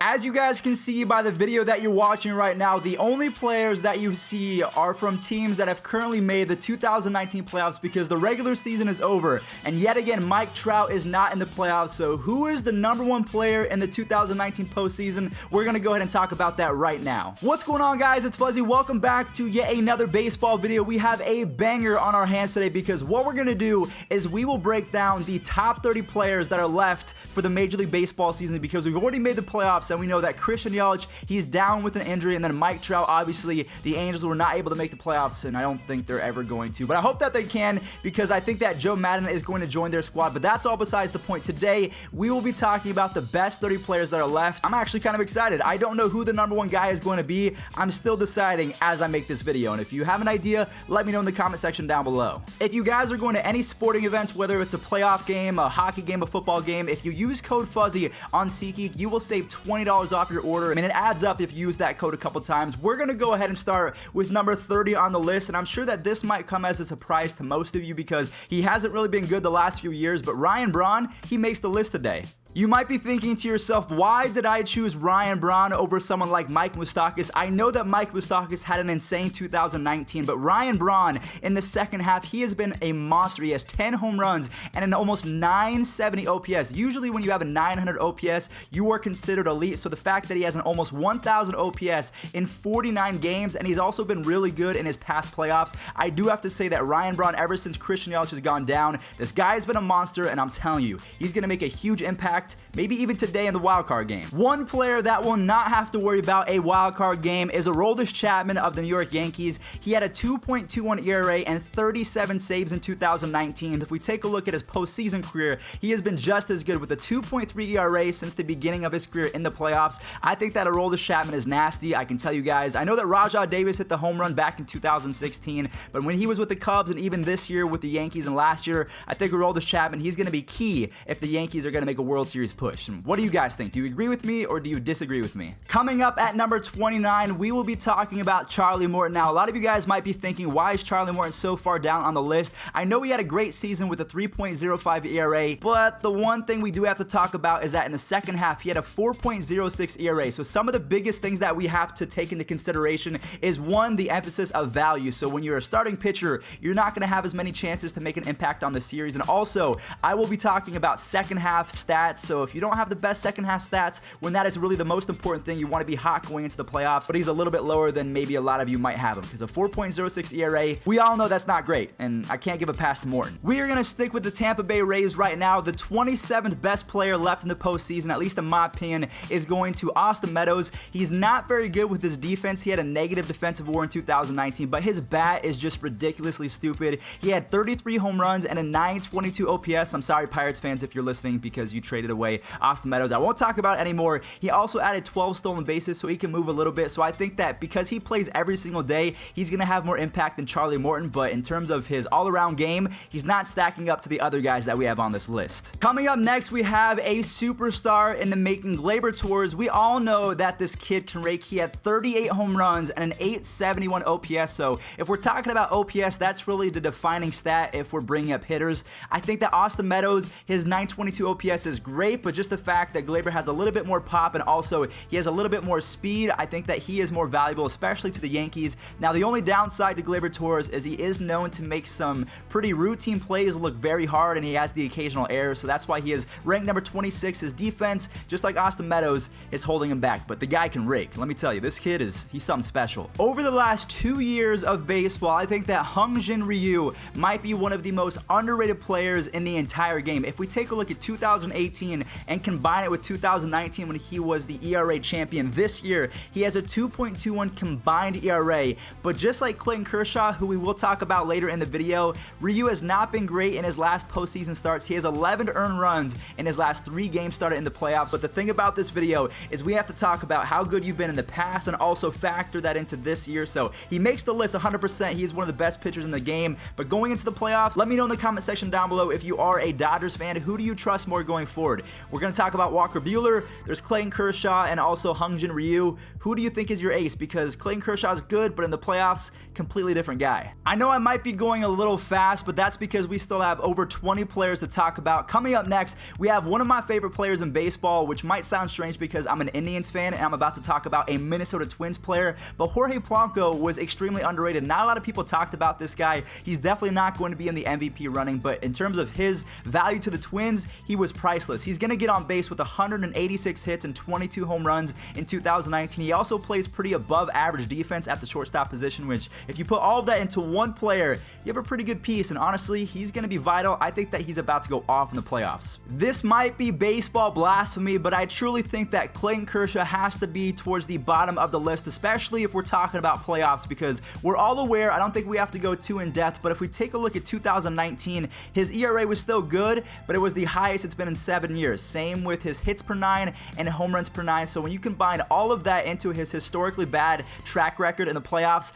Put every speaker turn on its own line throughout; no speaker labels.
As you guys can see by the video that you're watching right now, the only players that you see are from teams that have currently made the 2019 playoffs because the regular season is over. And yet again, Mike Trout is not in the playoffs. So who is the #1 player in the 2019 postseason? We're going to go ahead and talk about that right now. What's going on, guys? It's Fuzzy. Welcome back to yet another baseball video. We have a banger on our hands today because what we're going to do is we will break down the top 30 players that are left for the Major League Baseball season because we've already made the playoffs and we know that Christian Yelich, he's down with an injury, and then Mike Trout, obviously the Angels were not able to make the playoffs, and I don't think they're ever going to, but I hope that they can because I think that Joe Madden is going to join their squad. But that's all besides the point. Today we will be talking about the best 30 players that are left. I'm actually kind of excited. I don't know who the #1 guy is going to be. I'm still deciding as I make this video, and if you have an idea, let me know in the comment section down below. If you guys are going to any sporting events, whether it's a playoff game, a hockey game, a football game, if you use code Fuzzy on SeatGeek, you will save $20 off your order. I mean, it adds up if you use that code a couple times. We're going to go ahead and start with number 30 on the list, and I'm sure that this might come as a surprise to most of you because he hasn't really been good the last few years, but Ryan Braun, he makes the list today. You might be thinking to yourself, why did I choose Ryan Braun over someone like Mike Moustakas? I know that Mike Moustakas had an insane 2019, but Ryan Braun in the second half, he has been a monster. He has 10 home runs and an almost 970 OPS. Usually when you have a 900 OPS, you are considered elite. So the fact that he has an almost 1,000 OPS in 49 games, and he's also been really good in his past playoffs, I do have to say that Ryan Braun, ever since Christian Yelich has gone down, this guy has been a monster, and I'm telling you, he's going to make a huge impact, maybe even today in the wildcard game. One player that will not have to worry about a wildcard game is Aroldis Chapman of the New York Yankees. He had a 2.21 ERA and 37 saves in 2019. If we take a look at his postseason career, he has been just as good with a 2.3 ERA since the beginning of his career in the playoffs. I think that Aroldis Chapman is nasty. I can tell you guys, I know that Rajah Davis hit the home run back in 2016, but when he was with the Cubs and even this year with the Yankees and last year, I think Aroldis Chapman, he's going to be key if the Yankees are going to make a World Series push. What do you guys think? Do you agree with me or do you disagree with me? Coming up at number 29, we will be talking about Charlie Morton. Now, a lot of you guys might be thinking, why is Charlie Morton so far down on the list? I know he had a great season with a 3.05 ERA, but the one thing we do have to talk about is that in the second half, he had a 4.06 ERA. So some of the biggest things that we have to take into consideration is, one, the emphasis of value. So when you're a starting pitcher, you're not going to have as many chances to make an impact on the series. And also, I will be talking about second half stats. So if you don't have the best second half stats, when that is really the most important thing, you want to be hot going into the playoffs, but he's a little bit lower than maybe a lot of you might have him because a 4.06 ERA, we all know that's not great, and I can't give a pass to Morton. We are going to stick with the Tampa Bay Rays right now. The 27th best player left in the postseason, at least in my opinion, is going to Austin Meadows. He's not very good with his defense. He had a negative defensive WAR in 2019, but his bat is just ridiculously stupid. He had 33 home runs and a 922 OPS. I'm sorry, Pirates fans, if you're listening, because you traded away Austin Meadows. I won't talk about it anymore. He also added 12 stolen bases so he can move a little bit. So I think that because he plays every single day, he's going to have more impact than Charlie Morton. But in terms of his all-around game, he's not stacking up to the other guys that we have on this list. Coming up next, we have a superstar in the making, Gleyber Torres. We all know that this kid can rake. He had 38 home runs and an 871 OPS. So if we're talking about OPS, that's really the defining stat if we're bringing up hitters. I think that Austin Meadows, his 922 OPS is great, but just the fact that Gleyber has a little bit more pop and also he has a little bit more speed, I think that he is more valuable, especially to the Yankees. Now, the only downside to Gleyber Torres is he is known to make some pretty routine plays look very hard, and he has the occasional error, so that's why he is ranked number 26. His defense, just like Austin Meadows, is holding him back, but the guy can rake. Let me tell you, this kid he's something special. Over the last 2 years of baseball, I think that Hyun-Jin Ryu might be one of the most underrated players in the entire game. If we take a look at 2018 and combine it with 2019 when he was the ERA champion, this year he has a 2.21 combined ERA, but just like Clayton Kershaw, who we will talk about later in the video, Ryu has not been great in his last postseason starts. He has 11 earned runs in his last 3 games started in the playoffs. But the thing about this video is we have to talk about how good you've been in the past and also factor that into this year. So he makes the list 100%. He is one of the best pitchers in the game, but going into the playoffs, let me know in the comment section down below if you are a Dodgers fan, who do you trust more going forward? board. We're going to talk about Walker Buehler, there's Clayton Kershaw, and also Hyunjin Ryu. Who do you think is your ace? Because Clayton Kershaw is good, but in the playoffs, completely different guy. I know I might be going a little fast, but that's because we still have over 20 players to talk about. Coming up next, we have one of my favorite players in baseball, which might sound strange because I'm an Indians fan and I'm about to talk about a Minnesota Twins player, but Jorge Polanco was extremely underrated. Not a lot of people talked about this guy. He's definitely not going to be in the MVP running, but in terms of his value to the Twins, he was priceless. He's going to get on base with 186 hits and 22 home runs in 2019. He also plays pretty above average defense at the shortstop position, which if you put all of that into one player, you have a pretty good piece, and honestly, he's going to be vital. I think that he's about to go off in the playoffs. This might be baseball blasphemy, but I truly think that Clayton Kershaw has to be towards the bottom of the list, especially if we're talking about playoffs, because we're all aware, I don't think we have to go too in depth, but if we take a look at 2019, his ERA was still good, but it was the highest it's been in 7 years. Same with his hits per 9 and home runs per 9. So when you combine all of that into his historically bad track record in the playoffs,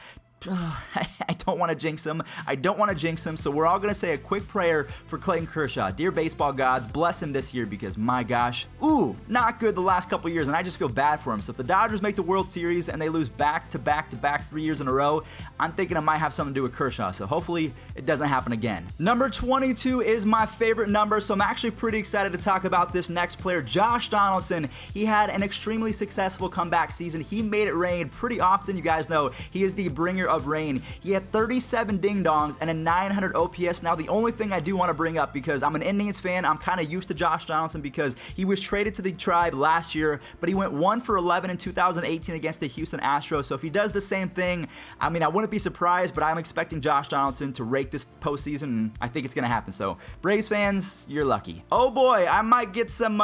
I don't want to jinx him. I don't want to jinx him. So we're all going to say a quick prayer for Clayton Kershaw. Dear baseball gods, bless him this year because my gosh, not good the last couple years, and I just feel bad for him. So if the Dodgers make the World Series and they lose back to back 3 years in a row, I'm thinking it might have something to do with Kershaw. So hopefully it doesn't happen again. Number 22 is my favorite number, so I'm actually pretty excited to talk about this next player, Josh Donaldson. He had an extremely successful comeback season. He made it rain pretty often. You guys know he is the bringer of rain. He had 37 ding-dongs and a 900 OPS. Now, the only thing I do want to bring up, because I'm an Indians fan, I'm kind of used to Josh Donaldson because he was traded to the Tribe last year, but he went 1 for 11 in 2018 against the Houston Astros. So if he does the same thing, I mean, I wouldn't be surprised, but I'm expecting Josh Donaldson to rake this postseason, and I think it's going to happen. So Braves fans, you're lucky. Oh boy, I might get some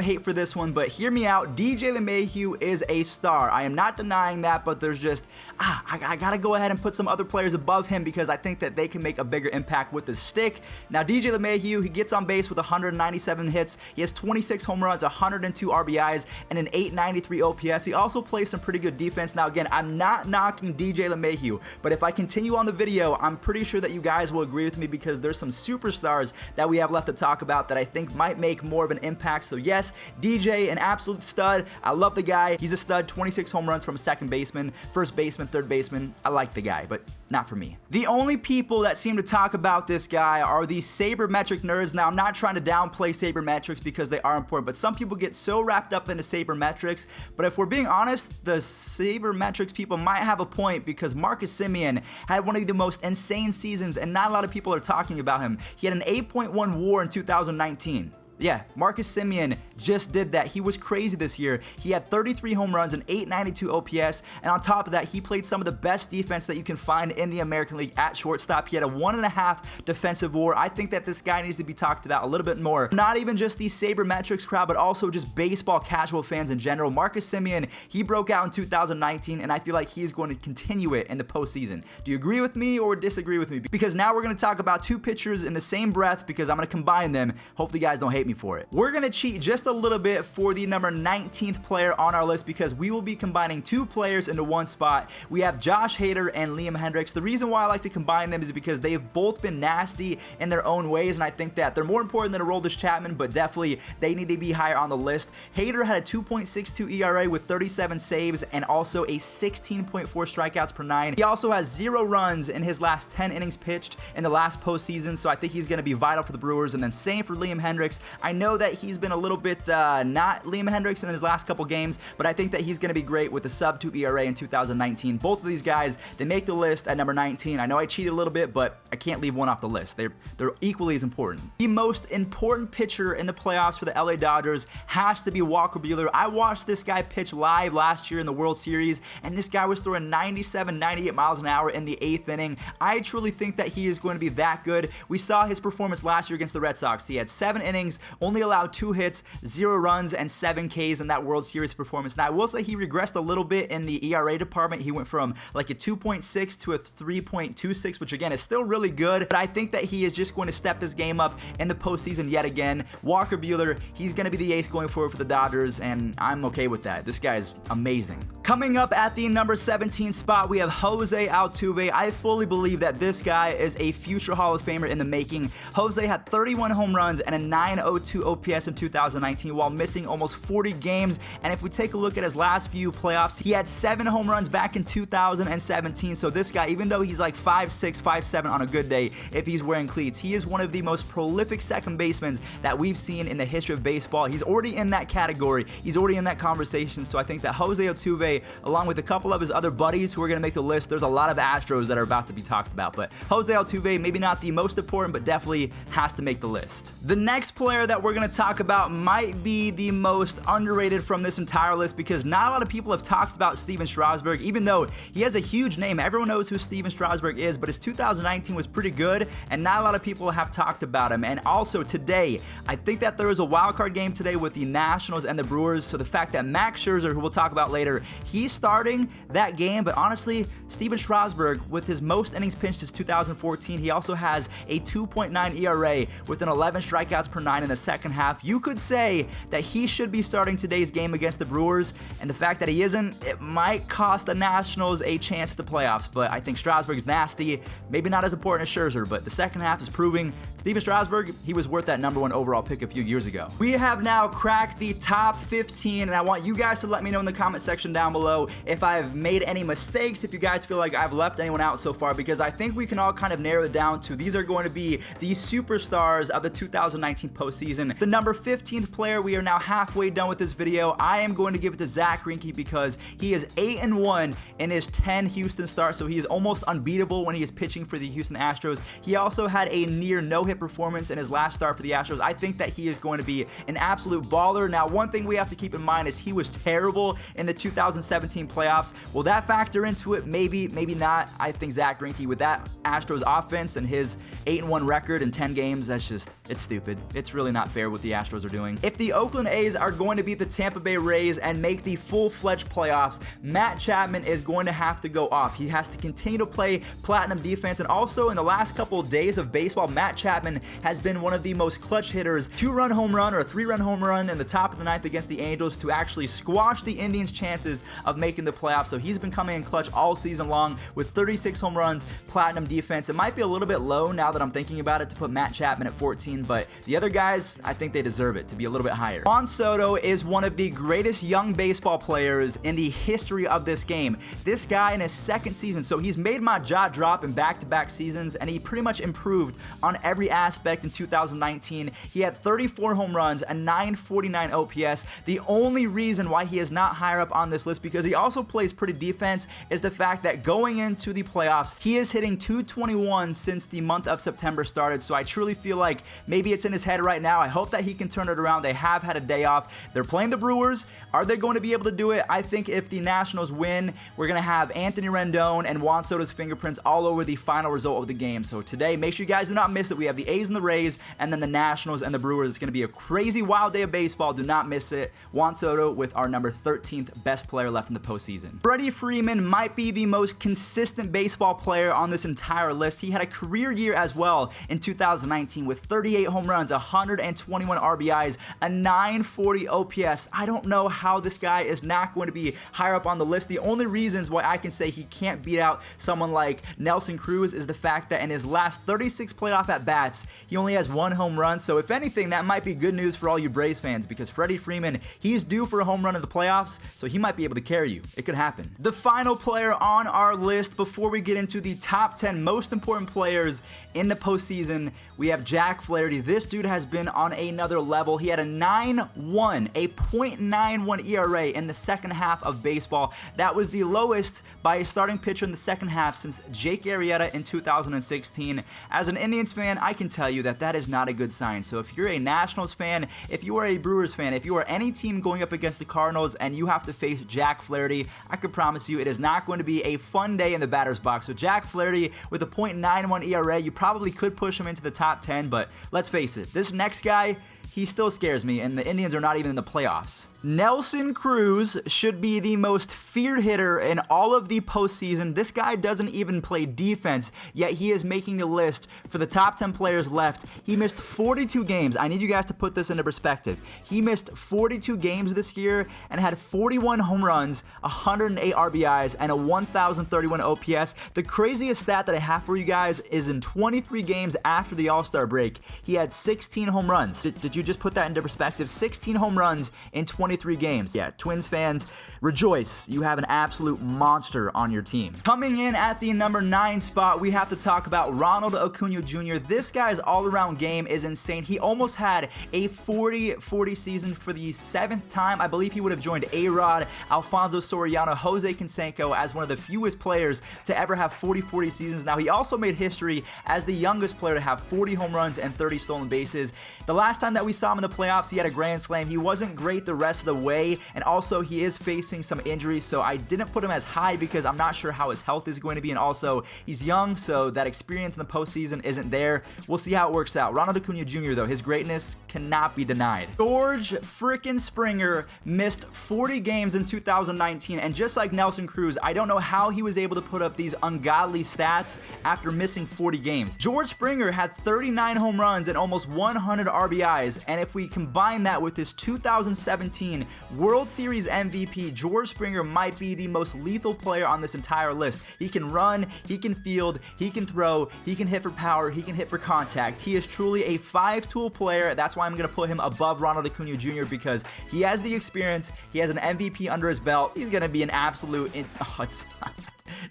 hate for this one, but hear me out. DJ LeMahieu is a star. I am not denying that, but there's just, I gotta go ahead and put some other players above him because I think that they can make a bigger impact with the stick. Now, DJ LeMahieu, he gets on base with 197 hits. He has 26 home runs, 102 RBIs, and an 893 OPS. He also plays some pretty good defense. Now, again, I'm not knocking DJ LeMahieu, but if I continue on the video, I'm pretty sure that you guys will agree with me because there's some superstars that we have left to talk about that I think might make more of an impact. So yes, DJ, an absolute stud. I love the guy. He's a stud. 26 home runs from second baseman, first baseman, third baseman. I like the guy, but not for me. The only people that seem to talk about this guy are the sabermetric nerds. Now, I'm not trying to downplay sabermetrics because they are important, but some people get so wrapped up into sabermetrics. But if we're being honest, the sabermetrics people might have a point because Marcus Semien had one of the most insane seasons and not a lot of people are talking about him. He had an 8.1 WAR in 2019. Yeah, Marcus Semien just did that. He was crazy this year. He had 33 home runs and 892 OPS, and on top of that, he played some of the best defense that you can find in the American League at shortstop. He had a 1.5 defensive WAR. I think that this guy needs to be talked about a little bit more. Not even just the sabermetrics crowd, but also just baseball casual fans in general. Marcus Semien, he broke out in 2019, and I feel like he's going to continue it in the postseason. Do you agree with me or disagree with me? Because now we're going to talk about two pitchers in the same breath because I'm going to combine them. Hopefully you guys don't hate me for it. We're gonna cheat just a little bit for the number 19th player on our list because we will be combining two players into one spot. We have Josh Hader and Liam Hendriks. The reason why I like to combine them is because they've both been nasty in their own ways, and I think that they're more important than Aroldis Chapman, but definitely they need to be higher on the list. Hader had a 2.62 ERA with 37 saves and also a 16.4 strikeouts per 9. He also has 0 runs in his last 10 innings pitched in the last postseason, so I think he's gonna be vital for the Brewers. And then same for Liam Hendriks. I know that he's been a little bit not Liam Hendriks in his last couple games, but I think that he's going to be great with the sub-2 ERA in 2019. Both of these guys, they make the list at number 19. I know I cheated a little bit, but I can't leave one off the list. They're equally as important. The most important pitcher in the playoffs for the LA Dodgers has to be Walker Buehler. I watched this guy pitch live last year in the World Series, and this guy was throwing 97, 98 miles an hour in the 8th inning. I truly think that he is going to be that good. We saw his performance last year against the Red Sox. He had 7 innings, only allowed 2 hits, 0 runs and 7 Ks in that World Series performance. Now, I will say he regressed a little bit in the ERA department. He went from like a 2.6 to a 3.26, which again is still really good, but I think that he is just going to step his game up in the postseason yet again. Walker Buehler, he's going to be the ace going forward for the Dodgers, and I'm okay with that. This guy is amazing. Coming up at the number 17 spot, we have Jose Altuve. I fully believe that this guy is a future Hall of Famer in the making. Jose had 31 home runs and a 902 OPS in 2019 while missing almost 40 games, and if we take a look at his last few playoffs, he had 7 home runs back in 2017. So this guy, even though he's like 5'6", 5'7" on a good day if he's wearing cleats, he is one of the most prolific second basemen that we've seen in the history of baseball. He's already in that category. He's already in that conversation. So I think that Jose Altuve, along with a couple of his other buddies who are going to make the list, there's a lot of Astros that are about to be talked about, but Jose Altuve, maybe not the most important, but definitely has to make the list. The next player that we're going to talk about might be the most underrated from this entire list because not a lot of people have talked about Steven Strasburg, even though he has a huge name. Everyone knows who Steven Strasburg is, but his 2019 was pretty good, and not a lot of people have talked about him. And also today, I think that there is a wild card game today with the Nationals and the Brewers, so the fact that Max Scherzer, who we'll talk about later, he's starting that game, but honestly, Steven Strasburg, with his most innings pitched since 2014, he also has a 2.9 ERA with an 11 strikeouts per 9 in the second half. You could say that he should be starting today's game against the Brewers, and the fact that he isn't, it might cost the Nationals a chance at the playoffs, but I think Strasburg is nasty. Maybe not as important as Scherzer, but the second half is proving Steven Strasburg, he was worth that #1 overall pick a few years ago. We have now cracked the top 15, and I want you guys to let me know in the comment section down below if I've made any mistakes, if you guys feel like I've left anyone out so far, because I think we can all kind of narrow it down to these are going to be the superstars of the 2019 postseason. The number 15th player, we are now halfway done with this video. I am going to give it to Zach Greinke because he is 8-1 in his 10 Houston starts, so he is almost unbeatable when he is pitching for the Houston Astros. He also had a near no-hit performance in his last start for the Astros. I think that he is going to be an absolute baller. Now, one thing we have to keep in mind is he was terrible in the 2017 playoffs. Will that factor into it? Maybe, maybe not. I think Zach Greinke, with that Astros offense and his 8-1 record in 10 games, that's just, it's stupid. It's really not fair what the Astros are doing. If the Oakland A's are going to beat the Tampa Bay Rays and make the full-fledged playoffs, Matt Chapman is going to have to go off. He has to continue to play platinum defense, and also in the last couple of days of baseball, Matt Chapman has been one of the most clutch hitters. 2-run home run or a 3-run home run in the top of the ninth against the Angels to actually squash the Indians' chances of making the playoffs. So he's been coming in clutch all season long with 36 home runs, platinum defense. It might be a little bit low now that I'm thinking about it to put Matt Chapman at 14, but the other guys, I think they deserve it to be a little bit higher. Juan Soto is one of the greatest young baseball players in the history of this game. This guy in his second season, so he's made my jaw drop in back-to-back seasons, and he pretty much improved on every aspect in 2019. He had 34 home runs, a 949 OPS. The only reason why he is not higher up on this list, because he also plays pretty defense, is the fact that going into the playoffs, he is hitting 221 since the month of September started. So I truly feel like maybe it's in his head right now. I hope that he can turn it around. They have had a day off. They're playing the Brewers. Are they going to be able to do it? I think if the Nationals win, we're going to have Anthony Rendon and Juan Soto's fingerprints all over the final result of the game. So today, make sure you guys do not miss it. We have the A's and the Rays, and then the Nationals and the Brewers. It's going to be a crazy wild day of baseball. Do not miss it. Juan Soto with our number 13th best player left in the postseason. Freddie Freeman might be the most consistent baseball player on this entire list. He had a career year as well in 2019 with 38 home runs, 121 RBIs, a 940 OPS. I don't know how this guy is not going to be higher up on the list. The only reasons why I can say he can't beat out someone like Nelson Cruz is the fact that in his last 36 playoff at-bats, he only has 1 home run. So if anything, that might be good news for all you Braves fans, because Freddie Freeman, he's due for a home run in the playoffs, so he might be able to carry you. It could happen. The final player on our list before we get into the top 10 most important players in the postseason, we have Jack Flaherty. This dude has been on another level. He had a 9-1, a .91 ERA in the second half of baseball. That was the lowest by a starting pitcher in the second half since Jake Arrieta in 2016. As an Indians fan, I can tell you that that is not a good sign. So if you're a Nationals fan, if you are a Brewers fan, if you are any team going up against the Cardinals and you have to face Jack Flaherty, I can promise you it is not going to be a fun day in the batter's box. So Jack Flaherty with a .91 ERA, you probably could push him into the top 10, but let's face it, this next guy, he still scares me, and the Indians are not even in the playoffs. Nelson Cruz should be the most feared hitter in all of the postseason. This guy doesn't even play defense, yet he is making the list for the top 10 players left. He missed 42 games. I need you guys to put this into perspective. He missed 42 games this year and had 41 home runs, 108 RBIs, and a 1,031 OPS. The craziest stat that I have for you guys is in 23 games after the All-Star break, he had 16 home runs. Did you just put that into perspective? 16 home runs in 23 games. Yeah, Twins fans, rejoice. You have an absolute monster on your team. Coming in at the number 9 spot, we have to talk about Ronald Acuna Jr. This guy's all-around game is insane. He almost had a 40-40 season for the 7th time. I believe he would have joined A-Rod, Alfonso Soriano, Jose Canseco as one of the fewest players to ever have 40-40 seasons. Now, he also made history as the youngest player to have 40 home runs and 30 stolen bases. The last time that we saw him in the playoffs, he had a grand slam. He wasn't great the rest of the way, and also he is facing some injuries, so I didn't put him as high because I'm not sure how his health is going to be, and also he's young, so that experience in the postseason isn't there. We'll see how it works out. Ronald Acuna Jr., though, his greatness cannot be denied. George frickin' Springer missed 40 games in 2019, and just like Nelson Cruz, I don't know how he was able to put up these ungodly stats after missing 40 games. George Springer had 39 home runs and almost 100 RBIs, and if we combine that with his 2017 World Series MVP, George Springer might be the most lethal player on this entire list. He can run, he can field, he can throw, he can hit for power, he can hit for contact. He is truly a 5-tool player. That's why I'm going to put him above Ronald Acuna Jr. because he has the experience, he has an MVP under his belt. He's going to be an absolute...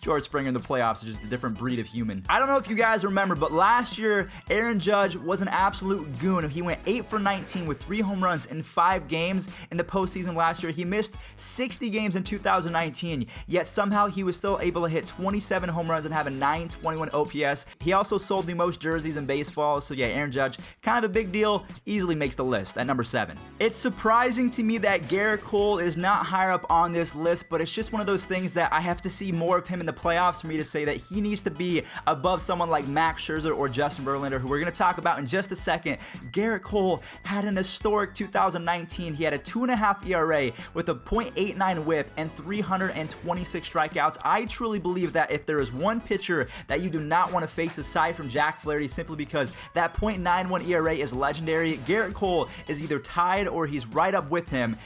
George Springer in the playoffs is just a different breed of human. I don't know if you guys remember, but last year, Aaron Judge was an absolute goon. He went 8 for 19 with 3 home runs in 5 games in the postseason last year. He missed 60 games in 2019, yet somehow he was still able to hit 27 home runs and have a 921 OPS. He also sold the most jerseys in baseball, so yeah, Aaron Judge, kind of a big deal, easily makes the list at number 7. It's surprising to me that Garrett Cole is not higher up on this list, but it's just one of those things that I have to see more of him in the playoffs for me to say that he needs to be above someone like Max Scherzer or Justin Verlander, who we're going to talk about in just a second. Garrett Cole had an historic 2019. He had a 2.5 ERA with a .89 whip and 326 strikeouts. I truly believe that if there is one pitcher that you do not want to face aside from Jack Flaherty, simply because that .91 ERA is legendary, Garrett Cole is either tied or he's right up with him.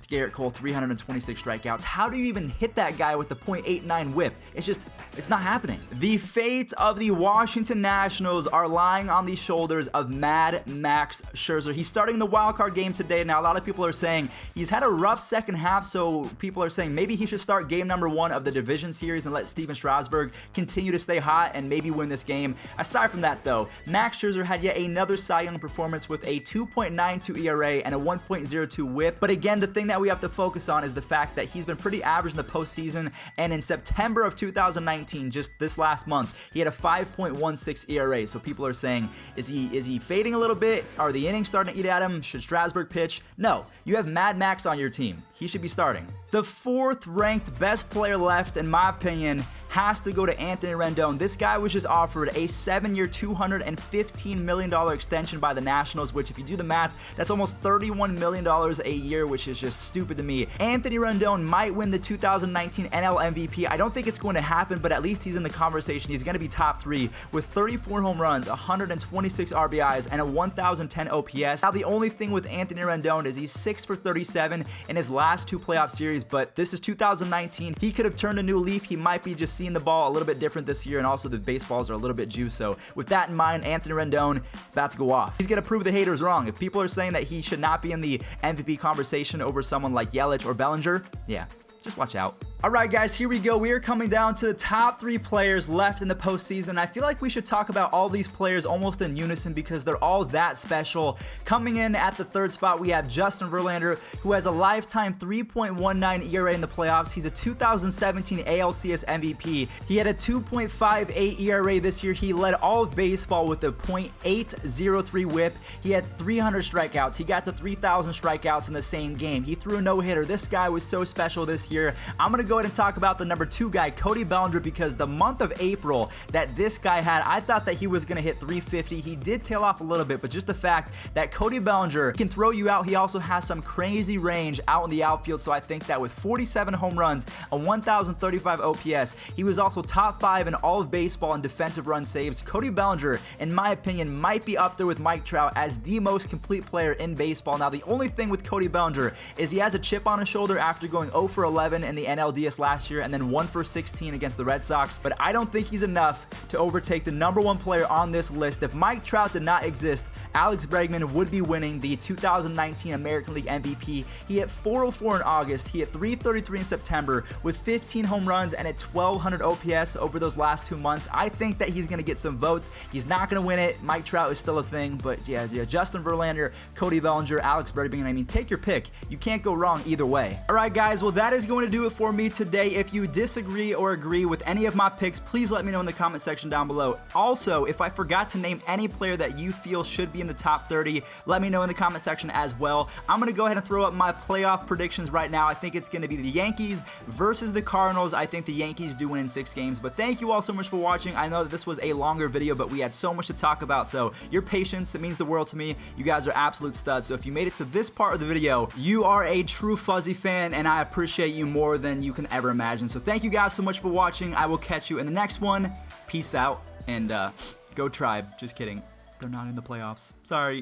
Garrett Cole, 326 strikeouts. How do you even hit that guy with the .89 whip? It's not happening. The fate of the Washington Nationals are lying on the shoulders of Mad Max Scherzer. He's starting the wild card game today. Now, a lot of people are saying he's had a rough second half, so people are saying maybe he should start game number 1 of the division series and let Steven Strasburg continue to stay hot and maybe win this game. Aside from that, though, Max Scherzer had yet another Cy Young performance with a 2.92 ERA and a 1.02 whip. But again, the thing that we have to focus on is the fact that he's been pretty average in the postseason, and in September of 2019, just this last month, he had a 5.16 ERA. So people are saying, is he fading a little bit? Are the innings starting to eat at him? Should Strasburg pitch? No, you have Mad Max on your team. He should be starting. The 4th ranked best player left, in my opinion, has to go to Anthony Rendon. This guy was just offered a 7-year, $215 million extension by the Nationals, which if you do the math, that's almost $31 million a year, which is just stupid to me. Anthony Rendon might win the 2019 NL MVP. I don't think it's going to happen, but at least he's in the conversation. He's going to be top 3 with 34 home runs, 126 RBIs, and a 1,010 OPS. Now, the only thing with Anthony Rendon is he's 6 for 37 in his last 2 playoff series, but this is 2019. He could have turned a new leaf. He might be just seeing the ball a little bit different this year, and also the baseballs are a little bit juiced. So with that in mind, Anthony Rendon about to go off. He's gonna prove the haters wrong. If people are saying that he should not be in the MVP conversation over someone like Yelich or Bellinger, yeah, just watch out. Alright guys, here we go. We are coming down to the top 3 players left in the postseason. I feel like we should talk about all these players almost in unison because they're all that special. Coming in at the 3rd spot, we have Justin Verlander, who has a lifetime 3.19 ERA in the playoffs. He's a 2017 ALCS MVP. He had a 2.58 ERA this year. He led all of baseball with a .803 whip. He had 300 strikeouts. He got to 3,000 strikeouts in the same game. He threw a no-hitter. This guy was so special this year. I'm going to go ahead and talk about the number 2 guy, Cody Bellinger, because the month of April that this guy had, I thought that he was going to hit 350. He did tail off a little bit, but just the fact that Cody Bellinger can throw you out, he also has some crazy range out in the outfield, so I think that with 47 home runs, a 1,035 OPS, he was also top 5 in all of baseball in defensive run saves. Cody Bellinger, in my opinion, might be up there with Mike Trout as the most complete player in baseball. Now, the only thing with Cody Bellinger is he has a chip on his shoulder after going 0 for 11 in the NLDS last year and then 1 for 16 against the Red Sox, but I don't think he's enough to overtake the number 1 player on this list. If Mike Trout did not exist, Alex Bregman would be winning the 2019 American League MVP. He hit 404 in August, he hit 333 in September with 15 home runs and a 1,200 OPS over those last 2 months. I think that he's going to get some votes. He's not going to win it. Mike Trout is still a thing, but yeah, Justin Verlander, Cody Bellinger, Alex Bregman, I mean, take your pick. You can't go wrong either way. All right, guys, well, that is going to do it for me today. If you disagree or agree with any of my picks, please let me know in the comment section down below. Also, if I forgot to name any player that you feel should be in the top 30, let me know in the comment section as well. I'm going to go ahead and throw up my playoff predictions right now. I think it's going to be the Yankees versus the Cardinals. I think the Yankees do win in 6 games, but thank you all so much for watching. I know that this was a longer video, but we had so much to talk about, so your patience, it means the world to me. You guys are absolute studs, so if you made it to this part of the video, you are a true Fuzzy fan, and I appreciate you more than you can ever imagine. So thank you guys so much for watching. I will catch you in the next one. Peace out, and go Tribe. Just kidding. They're not in the playoffs. Sorry.